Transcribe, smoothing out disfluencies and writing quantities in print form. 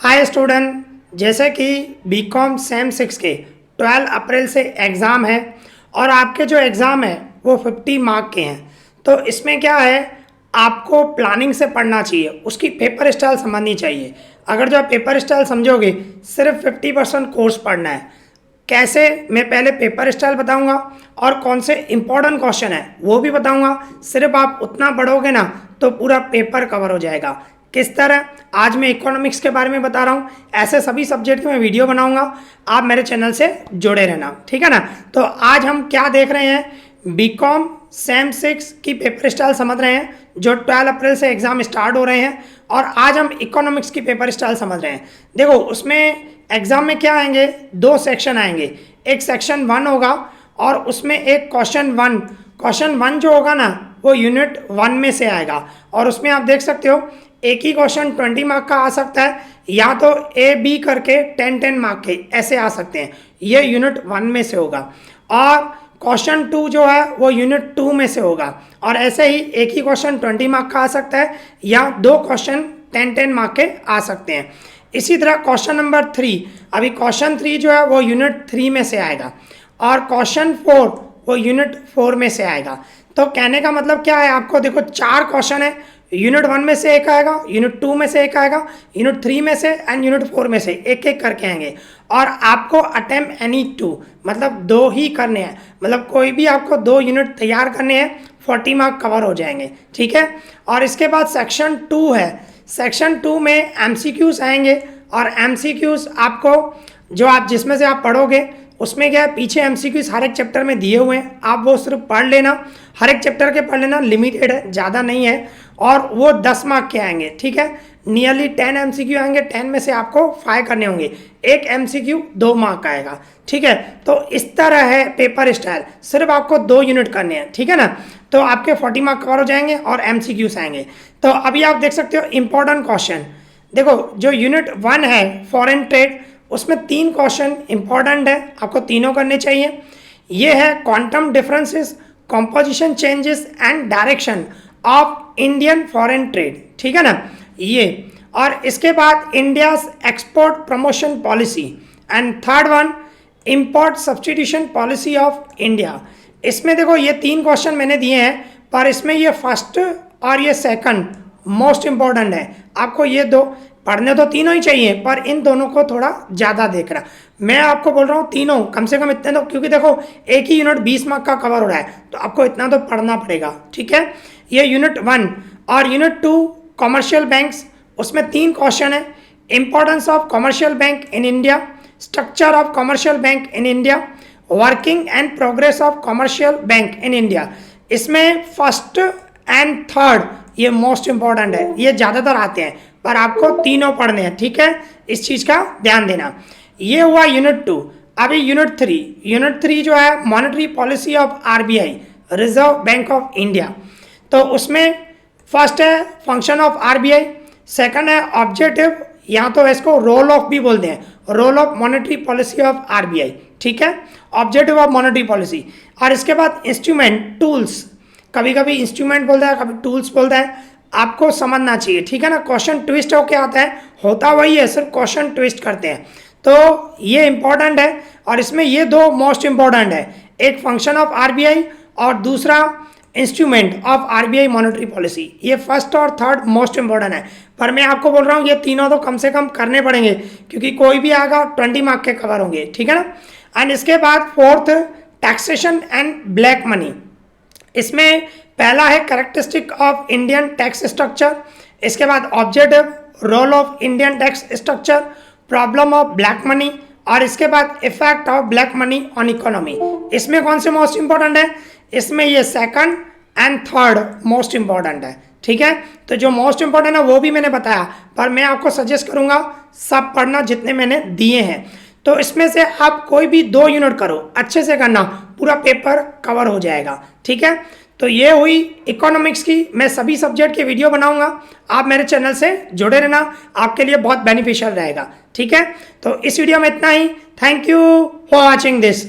Hi student, जैसे कि BCom same 6 के 12 अप्रैल से एग्ज़ाम है और आपके जो एग्ज़ाम है वो 50 मार्क के हैं। तो इसमें क्या है, आपको प्लानिंग से पढ़ना चाहिए, उसकी पेपर स्टाइल समझनी चाहिए। अगर जो आप पेपर स्टाइल समझोगे, सिर्फ 50% कोर्स पढ़ना है। कैसे, मैं पहले पेपर स्टाइल बताऊंगा और कौन से इंपॉर्टेंट क्वेश्चन है वो भी बताऊंगा। सिर्फ आप उतना पढ़ोगे ना तो पूरा पेपर कवर हो जाएगा। किस तरह, आज मैं इकोनॉमिक्स के बारे में बता रहा हूँ, ऐसे सभी सब्जेक्ट की मैं वीडियो बनाऊंगा। आप मेरे चैनल से जुड़े रहना, ठीक है ना। तो आज हम क्या देख रहे हैं, बीकॉम सेम 6 की पेपर स्टाइल समझ रहे हैं, जो 12 अप्रैल से एग्ज़ाम स्टार्ट हो रहे हैं। और आज हम इकोनॉमिक्स की पेपर स्टाइल समझ रहे हैं। देखो, उसमें एग्ज़ाम में क्या आएंगे, दो सेक्शन आएंगे। एक सेक्शन 1 होगा और उसमें एक क्वेश्चन वन जो होगा ना वो यूनिट 1 में से आएगा। और उसमें आप देख सकते हो एक ही क्वेश्चन 20 मार्क का आ सकता है, या तो ए बी करके 10-10 मार्क के ऐसे आ सकते हैं। ये यूनिट 1 में से होगा। और क्वेश्चन 2 जो है वो यूनिट 2 में से होगा। और ऐसे ही एक ही क्वेश्चन 20 मार्क का आ सकता है, या दो क्वेश्चन 10-10 मार्क के आ सकते हैं। इसी तरह क्वेश्चन नंबर 3, अभी क्वेश्चन 3 जो है वो यूनिट 3 में से आएगा और क्वेश्चन 4 वो यूनिट 4 में से आएगा। तो कहने का मतलब क्या है, आपको देखो 4 क्वेश्चन है, यूनिट 1 में से एक आएगा, यूनिट 2 में से एक आएगा, यूनिट 3 में से एंड यूनिट 4 में से एक एक करके आएंगे। और आपको अटेम्प्ट एनी 2, मतलब 2 ही करने हैं, मतलब कोई भी आपको 2 यूनिट तैयार करने हैं, 40 मार्क कवर हो जाएंगे, ठीक है। और इसके बाद सेक्शन 2 है। सेक्शन 2 में एमसीक्यूज आएंगे और एमसीक्यूज आपको जो आप जिसमें से आप पढ़ोगे उसमें क्या है, पीछे एमसीक्यूज हर एक चैप्टर में दिए हुए हैं, आप वो सिर्फ पढ़ लेना। हर एक चैप्टर के पढ़ लेना, लिमिटेड है, ज़्यादा नहीं है। और वो 10 मार्क के आएंगे, ठीक है। नियरली 10 एमसीक्यू आएंगे, 10 में से आपको 5 करने होंगे। एक एमसीक्यू 2 मार्क का आएगा, ठीक है। तो इस तरह है पेपर स्टाइल, सिर्फ आपको 2 यूनिट करने हैं, ठीक है ना। तो आपके 40 मार्क कवर हो जाएंगे और एमसीक्यूज आएंगे। तो अभी आप देख सकते हो इंपॉर्टेंट क्वेश्चन। देखो, जो यूनिट 1 है फॉरेन ट्रेड, उसमें 3 क्वेश्चन इंपॉर्टेंट है, आपको तीनों करने चाहिए। ये है quantum differences, composition changes and direction of Indian foreign trade, ठीक है ना ये। और इसके बाद India's export promotion policy and third one import substitution policy of India. इसमें देखो ये 3 क्वेश्चन मैंने दिए हैं, पर इसमें ये फर्स्ट और ये सेकंड मोस्ट इंपॉर्टेंट है। आपको ये दो पढ़ने तो तीनों ही चाहिए, पर इन दोनों को थोड़ा ज़्यादा देख रहा। मैं आपको बोल रहा हूँ तीनों कम से कम इतने तो, क्योंकि देखो एक ही यूनिट 20 मार्क का कवर हो रहा है, तो आपको इतना तो पढ़ना पड़ेगा, ठीक है। ये यूनिट 1 और यूनिट 2 कॉमर्शियल बैंक्स, उसमें 3 क्वेश्चन है। Importance of commercial bank in India, structure of commercial bank in India, working and progress of commercial bank in India. इसमें फर्स्ट एंड थर्ड ये मोस्ट इंपॉर्टेंट है, ये ज़्यादातर आते हैं, पर आपको तीनों पढ़ने हैं, ठीक है। इस चीज़ का ध्यान देना। ये हुआ यूनिट 2। अभी यूनिट 3 जो है monetary policy of RBI, reserve bank of India. तो उसमें फर्स्ट है फंक्शन ऑफ आरबीआई, सेकंड है ऑब्जेक्टिव, या तो इसको रोल ऑफ भी बोलते हैं, role of monetary policy of RBI, ठीक है, ऑब्जेक्टिव ऑफ मॉनेटरी पॉलिसी। और इसके बाद इंस्ट्रूमेंट, टूल्स, कभी कभी इंस्ट्रूमेंट बोलता है, कभी टूल्स बोलता है, आपको समझना चाहिए, ठीक है ना। क्वेश्चन ट्विस्ट होके आता है, होता वही है, सिर्फ क्वेश्चन ट्विस्ट करते हैं। तो ये इंपॉर्टेंट है और इसमें ये 2 मोस्ट इंपॉर्टेंट है, एक फंक्शन ऑफ आरबीआई और दूसरा instrument of RBI monetary policy. ये फर्स्ट और थर्ड मोस्ट इंपॉर्टेंट है, पर मैं आपको बोल रहा हूँ ये तीनों तो कम से कम करने पड़ेंगे, क्योंकि कोई भी आएगा 20 मार्क के कवर होंगे, ठीक है ना। एंड इसके बाद fourth taxation and black money. इसमें पहला है characteristic of Indian tax structure, इसके बाद objective, role of Indian tax structure, problem of black money, और इसके बाद effect of black money on economy. इसमें कौन से मोस्ट इंपॉर्टेंट है, इसमें ये second and third most important है, ठीक है। तो जो मोस्ट इंपॉर्टेंट है वो भी मैंने बताया, पर मैं आपको सजेस्ट करूंगा सब पढ़ना जितने मैंने दिए हैं। तो इसमें से आप कोई भी 2 यूनिट करो, अच्छे से करना, पूरा पेपर कवर हो जाएगा, ठीक है। तो ये हुई इकोनॉमिक्स की। मैं सभी सब्जेक्ट के वीडियो बनाऊंगा, आप मेरे चैनल से जुड़े रहना, आपके लिए बहुत बेनिफिशियल रहेगा, ठीक है। तो इस वीडियो में इतना ही। Thank you for watching this.